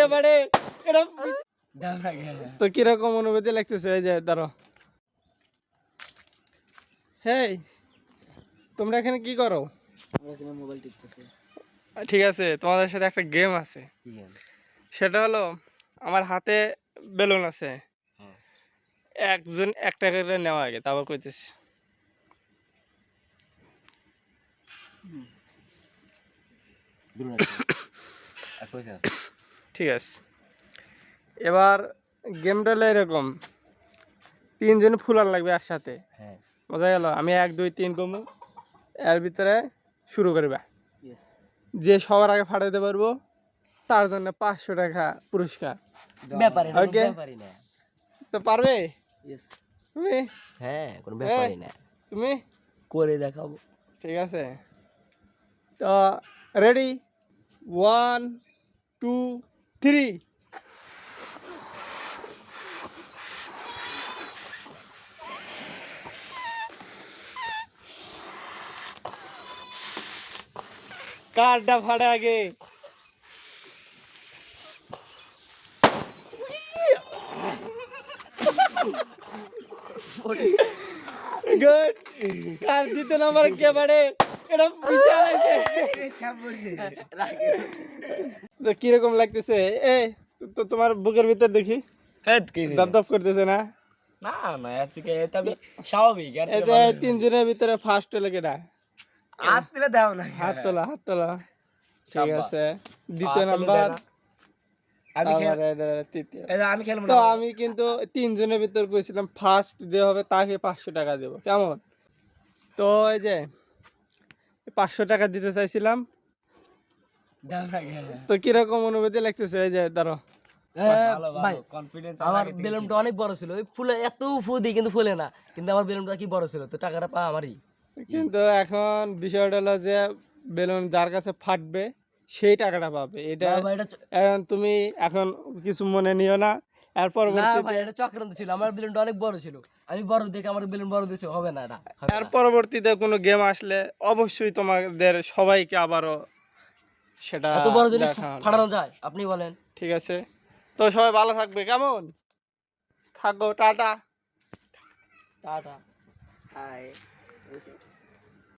এবারে এটা তো কিরকম অনুভূতি লাগতেছে? এই যে ধরো, হেই তোমরা এখানে কি করো? মোবাইল টিপতেছি। ঠিক আছে, তোমাদের সাথে একটা গেম আছে। সেটা হলো, আমার হাতে বেলুন আছে, একজন একটা করে নেওয়া আগে, তারপর কইতেছি। ঠিক আছে, এবার গেমটা হলো এরকম, তিনজন ফুলার লাগবে একসাথে। বোঝা গেল? আমি 1 2 3 কমু, এর ভিতরে শুরু করবা। যে সবার আগে ফাটাইতে পারবো তার জন্য 500 টাকা পুরস্কার। ওকে, তো পারবে তুমি? হ্যাঁ, কোনো ব্যাপারই না, তুমি করে দেখাবো। ঠিক আছে, তো রেডি, 1 2 3। কারটা ফাটে আগে। গুড, কার দ্বিতীয় নাম্বার কে পারে? এটা বিশাল আছে। তো কিরকম লাগতেছে? এ তো তোমার বুকের ভিতর দেখি দপ দপ করতেছে না? না না, এর থেকে এটা আমি স্বাভাবিক। এতে তিনজনের ভিতরে ফার্স্ট হলো কেডা? হাত তুলে দাও না, হাত তোলা, হাত তোলা। ঠিক আছে, দ্বিতীয় নাম্বার। আমি তৃতীয়। আমি খেলবো তো না। আমি কিন্তু তিনজনের ভিতর কইছিলাম ফার্স্ট যে হবে তাকে 500 টাকা দেবো, কেমন? তো এই যে 500 টাকা দিতে চাইছিলাম। তো কিরকম অনুভূতি লাগতেছে? এই যে ধরো, ভাই আমার বেলুনটা অনেক বড় ছিল, ওই ফুলে এত ফু দিই কিন্তু ফুলে না, কিন্তু আমার বেলুনটা কি বড় ছিল, তো টাকাটা পা আমারই। কিন্তু এখন বিষয়টা হলো যে বেলুন যার কাছে ফাটবে সেই টাকাটা পাবে। এটা এখন তুমি এখন কিছু মনে নিও না। এর না পরবর্তীতে ভাই, এটা চক্রান্ত ছিল, আমার বেলুনটা অনেক বড় ছিল, আমি বড় দেখে আমার বেলুন বড় দিয়েছে, হবে না এটা। এর পরবর্তীতে কোনো গেম আসলে অবশ্যই তোমাদের সবাইকে আবারও সেটা এত বড় জিনিস দেখা হবে। ফাটানো যায়? আপনি বলেন। ঠিক আছে, তো সবাই ভালো থাকবে, কেমন? থাকো, টাটা। টাটা। হাই।